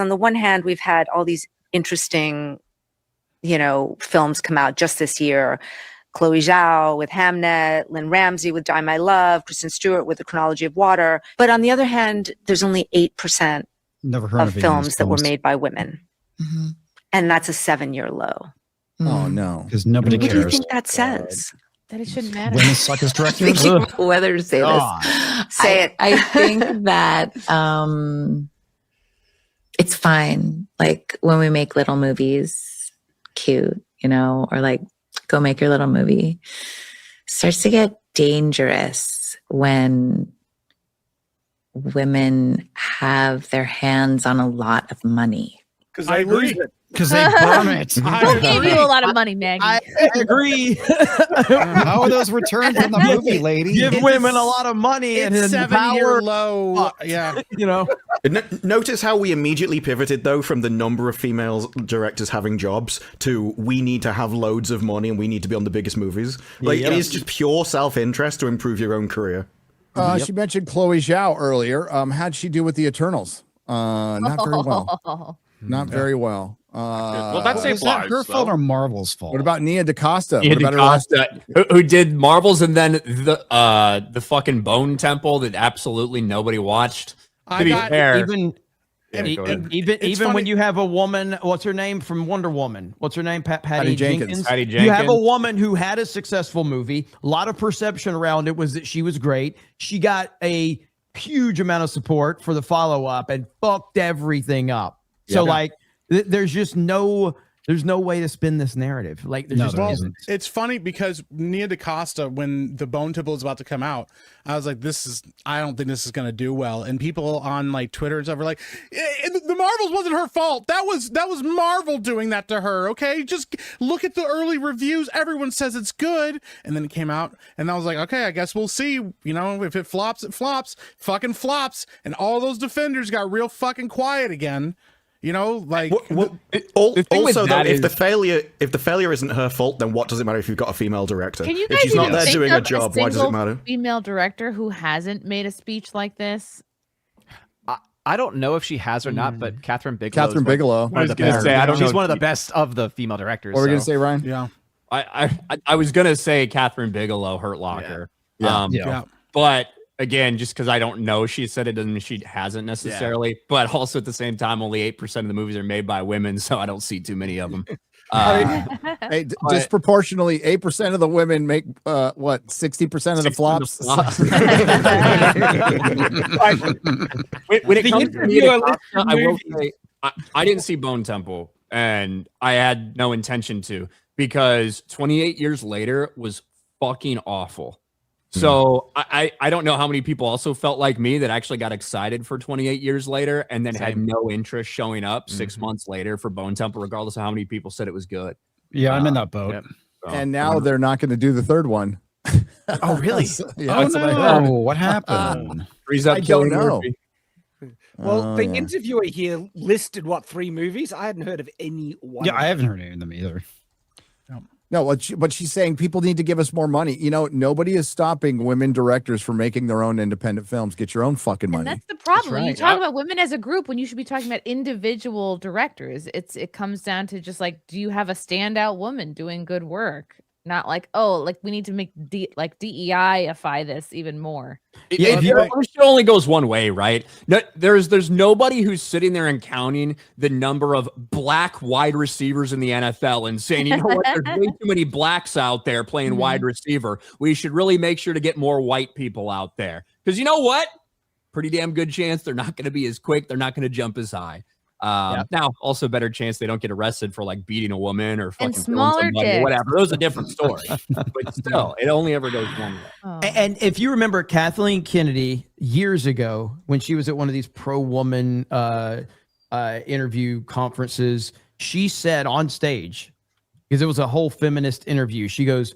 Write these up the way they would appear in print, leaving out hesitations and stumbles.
On the one hand, we've had all these interesting, films come out just this year. Chloe Zhao with Hamnet, Lynn Ramsey with Die My Love, Kristen Stewart with The Chronology of Water. But on the other hand, there's only 8% of films that were made by women. Mm-hmm. And that's a 7-year low. Oh, no. Because nobody cares. What do you think that says? That it shouldn't matter. Women suck as directors? Whether to say this. Say it. I think that it's fine. Like when we make little movies, cute, or like go make your little movie. It starts to get dangerous when women have their hands on a lot of money. Because I agree. Because they burn it. Who gave you a lot of money, Maggie? I agree. How are those returns in the movie, lady? Give women a lot of money and it's 7-year low. Fuck. Yeah. Notice how we immediately pivoted, though, from the number of female directors having jobs to we need to have loads of money and we need to be on the biggest movies. Like, it is just pure self-interest to improve your own career. She mentioned Chloe Zhao earlier. How'd she do with the Eternals? Not very well. Not very well. Well, that's is that her fault or Marvel's fault? What about Nia DaCosta? Nia DaCosta, who did Marvels and then the fucking Bone Temple that absolutely nobody watched. To be fair, even when you have a woman, what's her name from Wonder Woman? What's her name? Patty Jenkins. Patty Jenkins. You have a woman who had a successful movie. A lot of perception around it was that she was great. She got a huge amount of support for the follow-up and fucked everything up. So like, there's just there's no way to spin this narrative. Like, there isn't. It's funny because Nia DaCosta, when the Bone Temple is about to come out, I was like, I don't think this is going to do well. And people on like Twitter and stuff were like, the Marvels wasn't her fault. That was Marvel doing that to her. Okay. Just look at the early reviews. Everyone says it's good. And then it came out and I was like, okay, I guess we'll see, if it flops, it flops, fucking flops. And all those defenders got real fucking quiet again. Also, though, if the failure isn't her fault, then what does it matter if you've got a female director? Can you guys if she's not there doing a job, why does it matter? Female director who hasn't made a speech like this? I don't know if she has or not, but Catherine Bigelow. I was going to say, I don't know. She's one of the best of the female directors. What were you going to say, Ryan? Yeah. I was going to say Catherine Bigelow, Hurt Locker. Yeah. But again, just because I don't know, she said it doesn't mean she hasn't necessarily. Yeah. But also at the same time, only 8% of the movies are made by women, so I don't see too many of them. Disproportionately, 8% of the women make 60% of the flops. When it comes to me, I will say I didn't see Bone Temple, and I had no intention to, because 28 years later was fucking awful. So I don't know how many people also felt like me that actually got excited for 28 years later and then had no interest showing up 6 months later for Bone Temple, regardless of how many people said it was good. Yeah, I'm in that boat. Yeah. So, and now they're not going to do the third one. Oh, really? What happened? I don't know. Well, the interviewer here listed 3 movies. I hadn't heard of any one. Yeah, I haven't heard any of them either. No, but she's saying people need to give us more money. Nobody is stopping women directors from making their own independent films. Get your own fucking money. And that's the problem. Right. You talk about women as a group when you should be talking about individual directors. It comes down to just like, do you have a standout woman doing good work? Not like, we need to make DEI-ify this even more. It only goes one way, right? No, there's nobody who's sitting there and counting the number of black wide receivers in the NFL and saying, you know what, there's way too many blacks out there playing wide receiver. We should really make sure to get more white people out there. Because you know what? Pretty damn good chance they're not going to be as quick. They're not going to jump as high. Now, also better chance they don't get arrested for like beating a woman or fucking smaller or whatever. Those are a different story. But still, it only ever goes one way. Oh. And if you remember Kathleen Kennedy years ago when she was at one of these pro-woman interview conferences, she said on stage, because it was a whole feminist interview, she goes,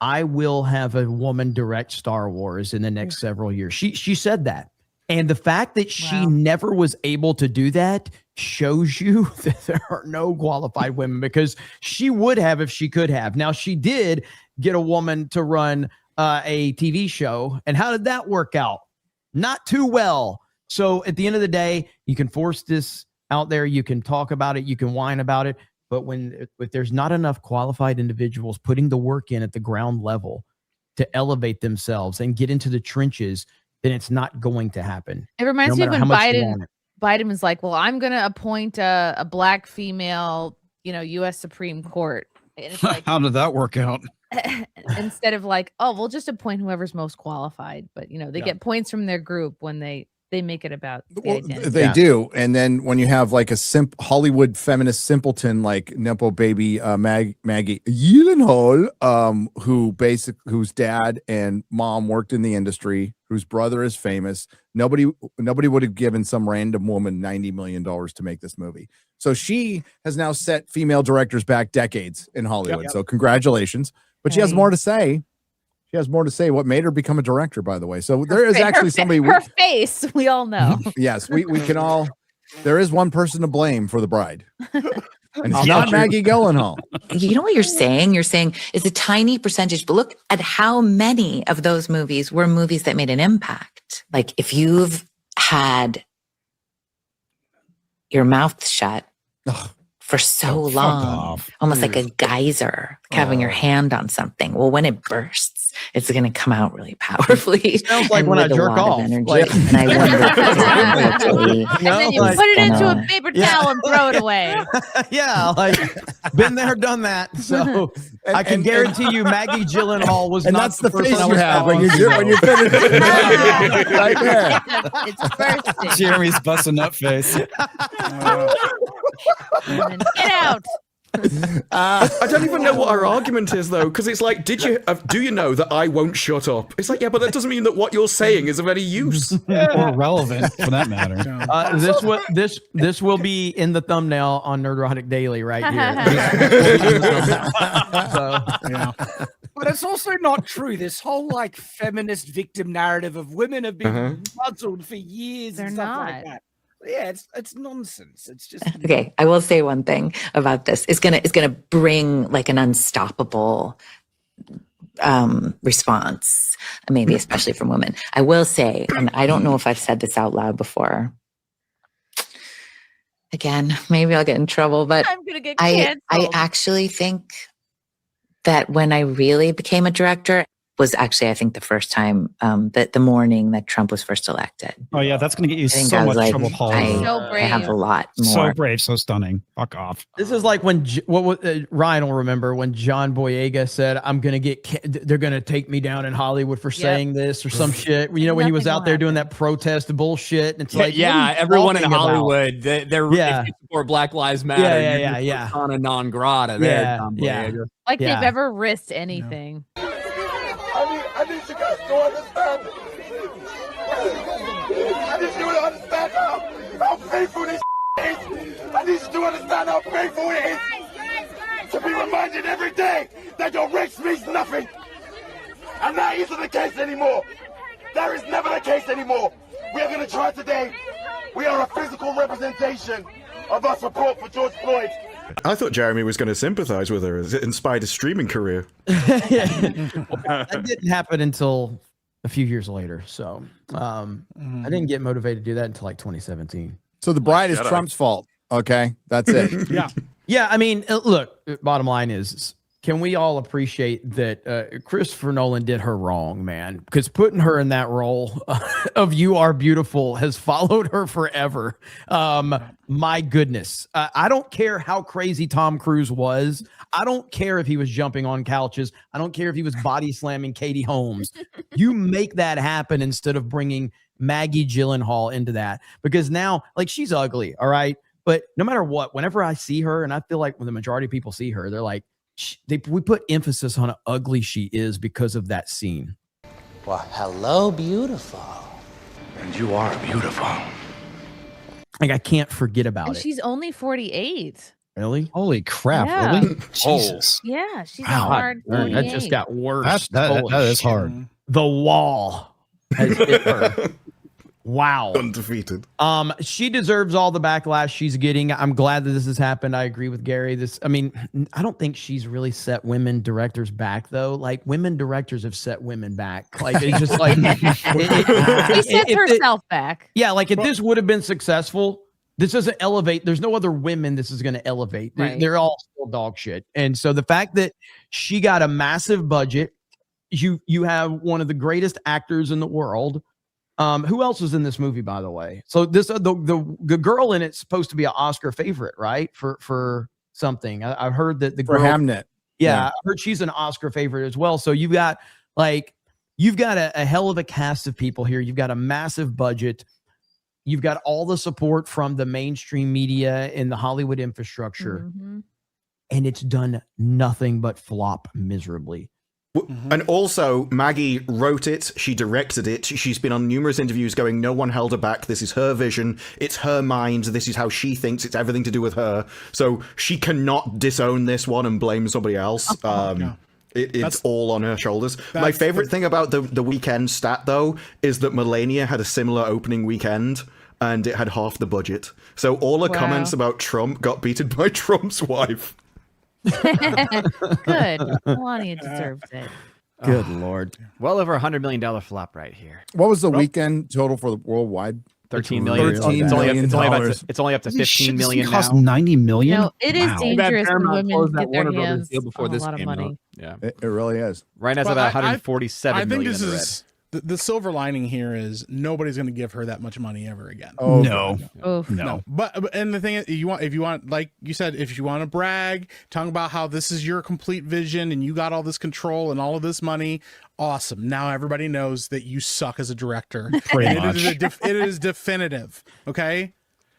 "I will have a woman direct Star Wars in the next several years." She said that. And the fact that she never was able to do that shows you that there are no qualified women, because she would have if she could have. Now, she did get a woman to run a TV show. And how did that work out? Not too well. So at the end of the day, you can force this out there. You can talk about it, you can whine about it, but if there's not enough qualified individuals putting the work in at the ground level to elevate themselves and get into the trenches, then it's not going to happen. It reminds me of matter when how much you want it. Biden was like, well, I'm going to appoint a black female, U.S. Supreme Court. And it's like, How did that work out? instead of like, oh, we'll just appoint whoever's most qualified. But, they get points from their group when they make it about the identity. They do. And then when you have like a Hollywood feminist simpleton like Nepo baby Maggie Gyllenhaal, whose dad and mom worked in the industry, whose brother is famous, nobody would have given some random woman $90 million to make this movie. So she has now set female directors back decades in Hollywood. So congratulations. But she has more to say. She has more to say. What made her become a director, by the way. So there is actually somebody. Her face, we all know. Yes, we can all. There is one person to blame for the bride, and it's not Maggie Gyllenhaal. You know what you're saying? You're saying it's a tiny percentage, but look at how many of those movies were movies that made an impact. Like if you've had your mouth shut for so long, almost like a geyser, like having your hand on something. Well, when it bursts, it's going to come out really powerfully. Sounds like when I jerk off. And I wonder, and then you put it into a paper towel and throw it away. Yeah, like been there, done that. So I can guarantee you, Maggie Gyllenhaal was and not that's the person face I you was have when following. you finish it. Right there. It's bursting. Jeremy's busting up face. And then get out. I don't even know what our argument is, though, because it's like, do you know that I won't shut up? It's like, yeah, but that doesn't mean that what you're saying is of any use or relevant, for that matter. This will be in the thumbnail on Nerdrotic Daily right here. So, But it's also not true. This whole like feminist victim narrative of women have been muzzled for years and stuff like that. Yeah, it's nonsense. It's just okay. I will say one thing about this. It's gonna bring like an unstoppable response, maybe especially from women. I will say, and I don't know if I've said this out loud before. Again, maybe I'll get in trouble, but I'm gonna get canceled. I actually think that when I really became a director was actually, I think, the first time that the morning that Trump was first elected. Oh yeah, that's going to get you so much trouble, Hollywood. I have a lot more. So brave, so stunning. Fuck off. This is like when Ryan will remember when John Boyega said, "I'm gonna they're gonna take me down in Hollywood for saying this or some shit." You know, when he was out there doing that protest bullshit, and it's like, everyone in Hollywood, they're if you support Black Lives Matter. Yeah. Persona non grata. There, like they've ever risked anything. I need you guys to understand. I need you to understand how painful this is. I need you to understand how painful it is to be reminded every day that your race means nothing. And that isn't the case anymore. That is never the case anymore. We are going to try today. We are a physical representation of our support for George Floyd. I thought Jeremy was going to sympathize with her as it inspired his streaming career. That didn't happen until a few years later. So I didn't get motivated to do that until like 2017. So the bride is Trump's fault. Okay, that's it. Yeah. I mean, look, bottom line is, can we all appreciate that Christopher Nolan did her wrong, man? Because putting her in that role of "You Are Beautiful" has followed her forever. My goodness. I don't care how crazy Tom Cruise was. I don't care if he was jumping on couches. I don't care if he was body slamming Katie Holmes. You make that happen instead of bringing Maggie Gyllenhaal into that. Because now, like, she's ugly, all right? But no matter what, whenever I see her, and I feel like when the majority of people see her, they're like, we put emphasis on how ugly she is because of that scene. Well, hello, beautiful. And you are beautiful. Like, I can't forget about And it. She's only 48. Really? Holy crap! Yeah. Really? Jesus. Yeah, she's Wow. a hard 48. That just got worse. That Holy is shit. hard. The wall has hit her. Wow. Undefeated. She deserves all the backlash she's getting. I'm glad that this has happened. I agree with Gary. I don't think she's really set women directors back, though. Like, women directors have set women back. Like, it's just like she sets herself back. Yeah, like if this would have been successful, This doesn't elevate. There's no other women this is going to elevate. Right. They're all still dog shit. And so the fact that she got a massive budget, you have one of the greatest actors in the world. Who else was in this movie, by the way? So this the girl in it's supposed to be an Oscar favorite, right? For something. I've heard that the For girl, Hamnet. yeah, I heard she's an Oscar favorite as well. So you've got a hell of a cast of people here. You've got a massive budget. You've got all the support from the mainstream media and the Hollywood infrastructure, and it's done nothing but flop miserably. And also, Maggie wrote it, she directed it, she's been on numerous interviews going, no one held her back, this is her vision, it's her mind, this is how she thinks, it's everything to do with her. So she cannot disown this one and blame somebody else. It's all on her shoulders. My favorite thing about the weekend stat, though, is that Melania had a similar opening weekend, and it had half the budget. So all the comments about Trump got beaten by Trump's wife. Good. Melania deserves it. Good Lord. Well over $100 million flop right here. What was the weekend total for the worldwide? 13 million. It's only up to 15 million now. Cost 90 million. No, it is dangerous when women get their hands before on a this lot of came out. money. Yeah, It really is. right now it's about 147 I think million this in the red. is the silver lining here is nobody's going to give her that much money ever again. Oh No. Oof. No. But and the thing is, if you want, like you said, if you want to brag, talk about how this is your complete vision and you got all this control and all of this money, awesome. Now everybody knows that you suck as a director. Pretty And much. it is definitive. Okay.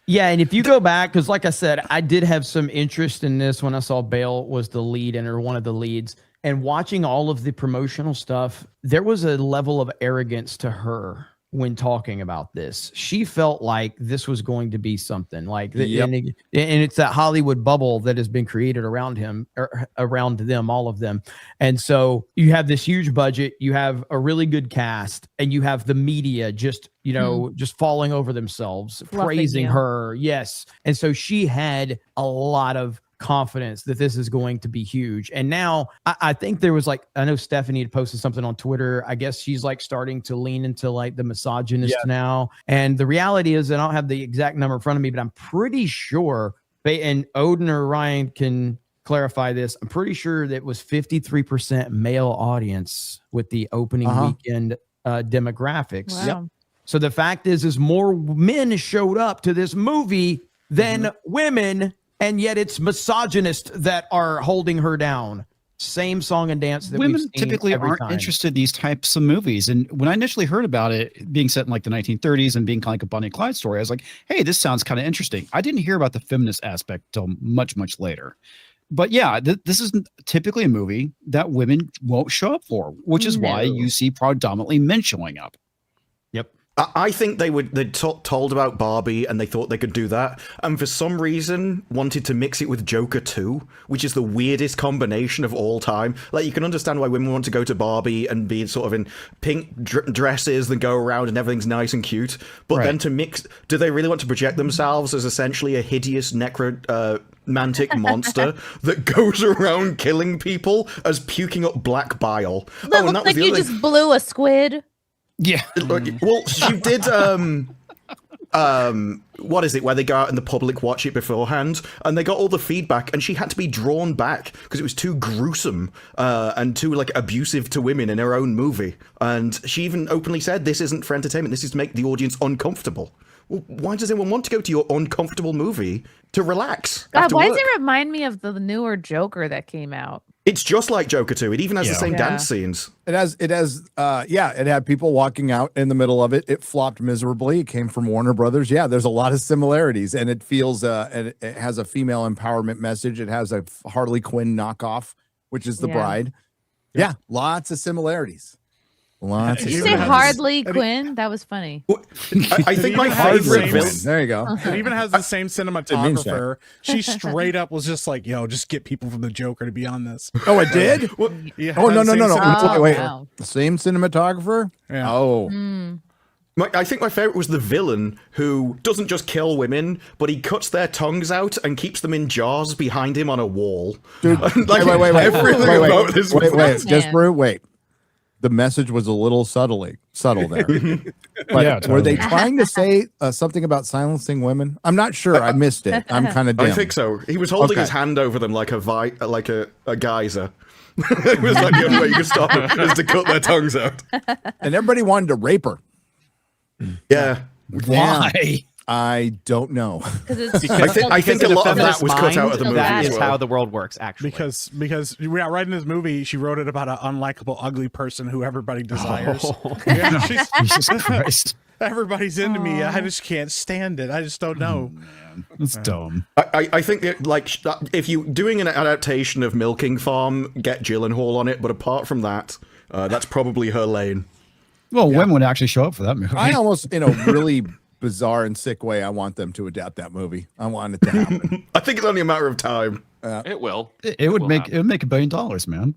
Yeah, and if you go back, because like I said, I did have some interest in this when I saw Bale was the lead or one of the leads. And watching all of the promotional stuff, there was a level of arrogance to her when talking about this. She felt like this was going to be something like, and it's that Hollywood bubble that has been created around him, or around them, all of them. And so you have this huge budget, you have a really good cast, and you have the media just, just falling over themselves, praising her. Yes. And so she had a lot of confidence that this is going to be huge. And now I think there was I know Stephanie had posted something on Twitter. I guess she's starting to lean into the misogynist now. And the reality is, I don't have the exact number in front of me, but I'm pretty sure, and Odin or Ryan can clarify this, I'm pretty sure that it was 53% male audience with the opening weekend demographics. Wow. Yep. So the fact is more men showed up to this movie than women. And yet it's misogynists that are holding her down. Same song and dance that women we've seen typically every aren't time. interested in these types of movies. And when I initially heard about it being set in the 1930s and being kind of like a Bonnie and Clyde story, I was like, hey, this sounds kind of interesting. I didn't hear about the feminist aspect till much, much later. But yeah, this is typically a movie that women won't show up for, which is why you see predominantly men showing up. Yep. I think they'd told about Barbie and they thought they could do that, and for some reason wanted to mix it with Joker 2, which is the weirdest combination of all time. You can understand why women want to go to Barbie and be sort of in pink dresses and go around and everything's nice and cute, but then to mix, do they really want to project themselves as essentially a hideous necromantic monster that goes around killing people as puking up black bile? That looks like you just blew a squid. Yeah. Well, she did, what is it, where they go out and the public watch it beforehand, and they got all the feedback, and she had to be drawn back because it was too gruesome and too, abusive to women in her own movie. And she even openly said, this isn't for entertainment, this is to make the audience uncomfortable. Well, why does anyone want to go to your uncomfortable movie to relax? God, after why work? does it remind me of the newer Joker that came out? It's just like Joker 2. It even has the same dance scenes. It had people walking out in the middle of it. It flopped miserably. It came from Warner Brothers. Yeah, there's a lot of similarities, and it feels, and it has a female empowerment message. It has a Harley Quinn knockoff, which is the bride. Yeah, lots of similarities. Lots. Did you say Harley Quinn? That was funny. I think my favorite villain. There you go. It even has the same cinematographer. She straight up was just like, just get people from the Joker to be on this. Oh, it did? Yeah, Oh, no. Wait. Wow. The same cinematographer? Yeah. Oh. I think my favorite was the villain who doesn't just kill women, but he cuts their tongues out and keeps them in jars behind him on a wall. Dude, Everything about this wait. Just wait. the message was a little subtle there. But Yeah, were totally. they trying to say something about silencing women? I'm not sure. I missed it. I'm kind of dim. I think so. He was holding his hand over them like a geyser. It was like the only way you could stop it is to cut their tongues out. And everybody wanted to rape her. Yeah. Why? I don't know. I think a lot of that was cut out of the movie. That as is well. how the world works, actually. Because yeah, right in this movie, she wrote it about an unlikable, ugly person who everybody desires. Yeah, Jesus Christ. Everybody's into me. I just can't stand it. I just don't know. That's dumb. I think that, like, if you doing an adaptation of Milking Farm, get Gyllenhaal on it. But apart from that, that's probably her lane. Well, women would actually show up for that movie. I almost, in a really bizarre and sick way, I want them to adapt that movie. I want it to happen. I think it's only a matter of time. It will. It would make $1 billion, man.